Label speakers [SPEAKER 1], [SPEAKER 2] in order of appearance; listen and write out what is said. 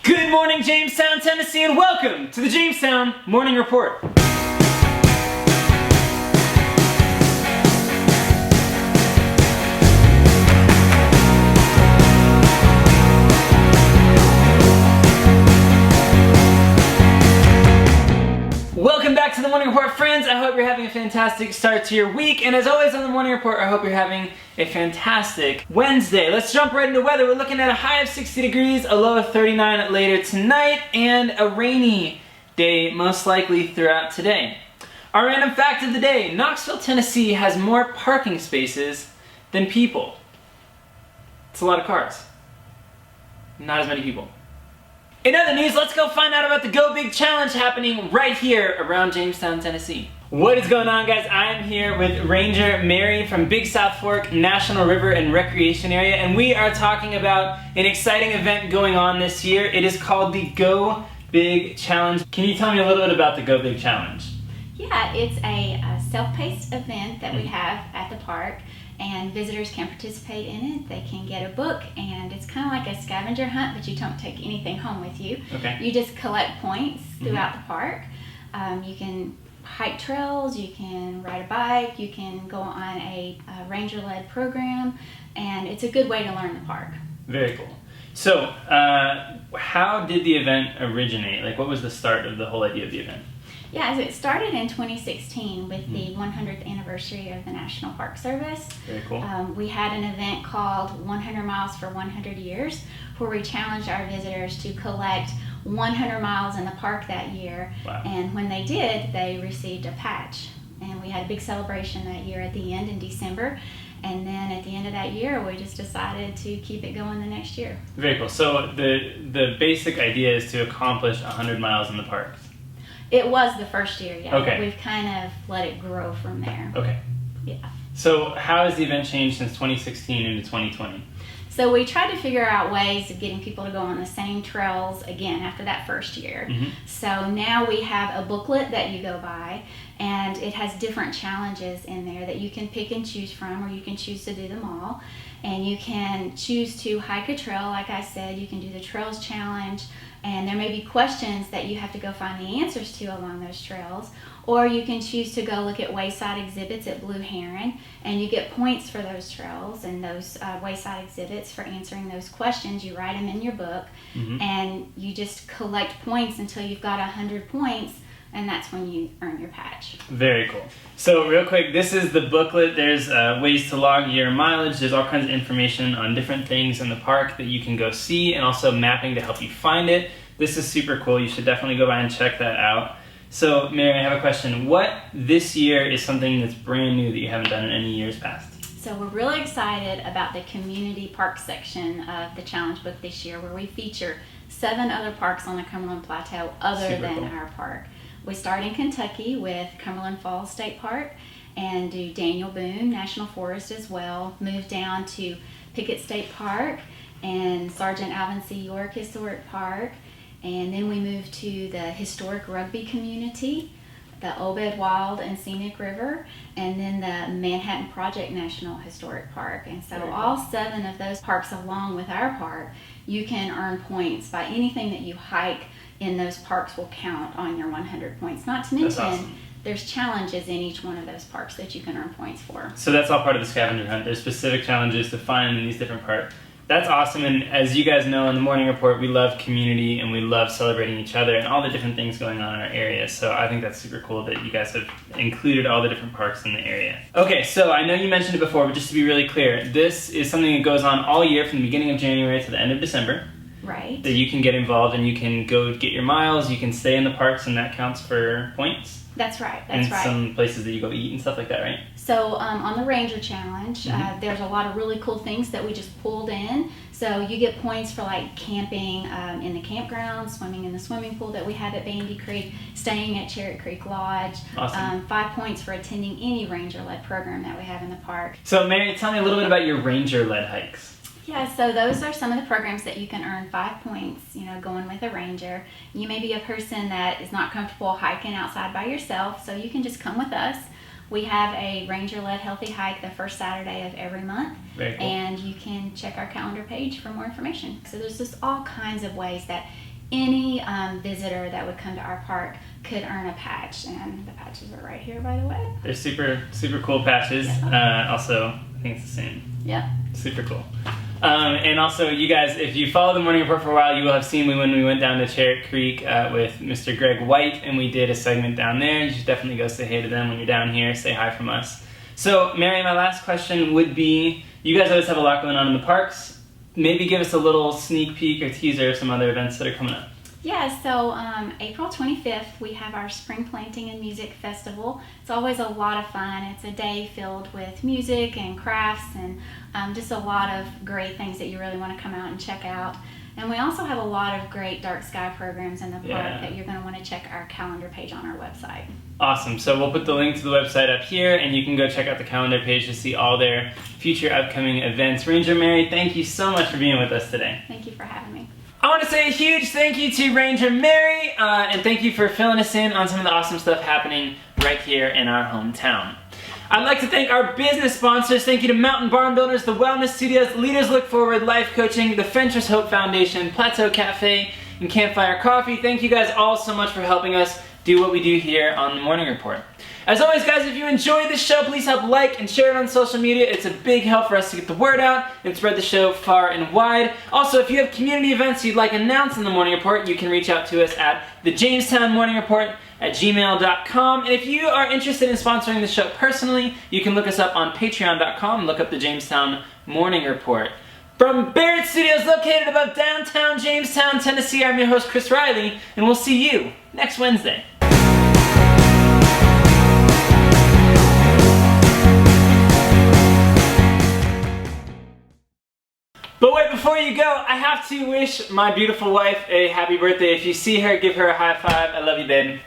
[SPEAKER 1] Good morning, Jamestown, Tennessee, and welcome to the Jamestown Morning Report. Welcome back to the Morning Report, friends. I hope you're having a fantastic start to your week. And as always on the Morning Report, I hope you're having a fantastic Wednesday. Let's jump right into weather. We're looking at a high of 60 degrees, a low of 39 later tonight, and a rainy day most likely throughout today. Our random fact of the day: Knoxville, Tennessee has more parking spaces than people. It's a lot of cars. Not as many people. In other news, let's go find out about the Go Big Challenge happening right here around Jamestown, Tennessee. What is going on, guys? I am here with Ranger Mary from Big South Fork National River and Recreation Area, and we are talking about an exciting event going on this year. It is called the Go Big Challenge. Can you tell me a little bit about the Go Big Challenge?
[SPEAKER 2] Yeah, it's a self-paced event that we have at the park, and visitors can participate in it. They can get a book, and it's kind of like a scavenger hunt, but you don't take anything home with you.
[SPEAKER 1] Okay.
[SPEAKER 2] You just collect points throughout the park. You can hike trails, you can ride a bike, you can go on a ranger-led program, and it's a good way to learn the park.
[SPEAKER 1] Very cool. So, how did the event originate? Like, what was the start of the whole idea of the event?
[SPEAKER 2] Yeah, so it started in 2016 with the 100th anniversary of the National Park Service.
[SPEAKER 1] Very cool.
[SPEAKER 2] We had an event called 100 Miles for 100 Years, where we challenged our visitors to collect 100 miles in the park that year.
[SPEAKER 1] Wow.
[SPEAKER 2] And when they did, they received a patch. And we had a big celebration that year at the end in December. And then at the end of that year, we just decided to keep it going the next year.
[SPEAKER 1] Very cool. So the basic idea is to accomplish 100 miles in the parks.
[SPEAKER 2] It was the first year, yeah.
[SPEAKER 1] Okay.
[SPEAKER 2] But we've kind of let it grow from there.
[SPEAKER 1] Okay.
[SPEAKER 2] Yeah.
[SPEAKER 1] So how has the event changed since 2016 into 2020?
[SPEAKER 2] So we tried to figure out ways of getting people to go on the same trails again after that first year. So now we have a booklet that you go by, and it has different challenges in there that you can pick and choose from, or you can choose to do them all. And you can choose to hike a trail, like I said. You can do the Trails Challenge, and there may be questions that you have to go find the answers to along those trails. Or you can choose to go look at wayside exhibits at Blue Heron, and you get points for those trails and those wayside exhibits for answering those questions. You write them in your book, and you just collect points until you've got 100 points, and that's when you earn your patch.
[SPEAKER 1] Very cool. So real quick, this is the booklet. There's ways to log your mileage. There's all kinds of information on different things in the park that you can go see, and also mapping to help you find it. This is super cool. You should definitely go by and check that out. So Mary, I have a question. What this year is something that's brand new that you haven't done in any years past?
[SPEAKER 2] So we're really excited about the community park section of the challenge book this year, where we feature 7 other parks on the Cumberland Plateau other
[SPEAKER 1] Super
[SPEAKER 2] than
[SPEAKER 1] cool.
[SPEAKER 2] our park. We start in Kentucky with Cumberland Falls State Park and do Daniel Boone National Forest as well. Move down to Pickett State Park and Sergeant Alvin C. York Historic Park. And then we move to the historic rugby community, the Obed Wild and Scenic River, and then the Manhattan Project National Historic Park. And so all 7 of those parks, along with our park, you can earn points by anything that you hike in those parks will count on your 100 points. Not to mention,
[SPEAKER 1] awesome.
[SPEAKER 2] There's challenges in each one of those parks that you can earn points for.
[SPEAKER 1] So that's all part of the scavenger hunt. There's specific challenges to find in these different parks. That's awesome, and as you guys know in the Morning Report, we love community and we love celebrating each other and all the different things going on in our area. So I think that's super cool that you guys have included all the different parks in the area. Okay, so I know you mentioned it before, but just to be really clear, this is something that goes on all year from the beginning of January to the end of December.
[SPEAKER 2] Right.
[SPEAKER 1] That you can get involved and you can go get your miles, you can stay in the parks, and that counts for points.
[SPEAKER 2] That's right.
[SPEAKER 1] And some places that you go eat and stuff like that, right?
[SPEAKER 2] So on the Ranger Challenge, there's a lot of really cool things that we just pulled in. So you get points for like camping in the campground, swimming in the swimming pool that we have at Bandy Creek, staying at Cherry Creek Lodge.
[SPEAKER 1] Awesome.
[SPEAKER 2] 5 points for attending any Ranger-led program that we have in the park.
[SPEAKER 1] So Mary, tell me a little bit about your Ranger-led hikes.
[SPEAKER 2] Yeah, so those are some of the programs that you can earn 5 points, going with a ranger. You may be a person that is not comfortable hiking outside by yourself, so you can just come with us. We have a ranger-led healthy hike the first Saturday of every month.
[SPEAKER 1] Very cool.
[SPEAKER 2] And you can check our calendar page for more information. So there's just all kinds of ways that any visitor that would come to our park could earn a patch, and the patches are right here, by the way.
[SPEAKER 1] They're super, super cool patches.
[SPEAKER 2] Yeah.
[SPEAKER 1] Also, I think it's the same.
[SPEAKER 2] Yeah.
[SPEAKER 1] Super cool. And also, you guys, if you follow the Morning Report for a while, you will have seen when we went down to Cherry Creek with Mr. Greg White, and we did a segment down there. You should definitely go say hey to them when you're down here. Say hi from us. So, Mary, my last question would be, you guys always have a lot going on in the parks. Maybe give us a little sneak peek or teaser of some other events that are coming up.
[SPEAKER 2] Yeah, so April 25th, we have our Spring Planting and Music Festival. It's always a lot of fun. It's a day filled with music and crafts and just a lot of great things that you really want to come out and check out. And we also have a lot of great dark sky programs in the park that you're going to want to check our calendar page on our website.
[SPEAKER 1] Awesome. So we'll put the link to the website up here, and you can go check out the calendar page to see all their future upcoming events. Ranger Mary, thank you so much for being with us today.
[SPEAKER 2] Thank you for having me.
[SPEAKER 1] I want to say a huge thank you to Ranger Mary, and thank you for filling us in on some of the awesome stuff happening right here in our hometown. I'd like to thank our business sponsors. Thank you to Mountain Barn Builders, the Wellness Studios, Leaders Look Forward, Life Coaching, the Fentress Hope Foundation, Plateau Cafe, and Campfire Coffee. Thank you guys all so much for helping us do what we do here on the Morning Report. As always, guys, if you enjoyed this show, please help like and share it on social media. It's a big help for us to get the word out and spread the show far and wide. Also, if you have community events you'd like announced in the Morning Report, you can reach out to us at the Jamestown Morning Report at gmail.com. And if you are interested in sponsoring the show personally, you can look us up on patreon.com and look up the Jamestown Morning Report. From Barrett Studios located above downtown Jamestown, Tennessee, I'm your host, Chris Riley, and we'll see you next Wednesday. But wait, before you go, I have to wish my beautiful wife a happy birthday. If you see her, give her a high five. I love you, babe.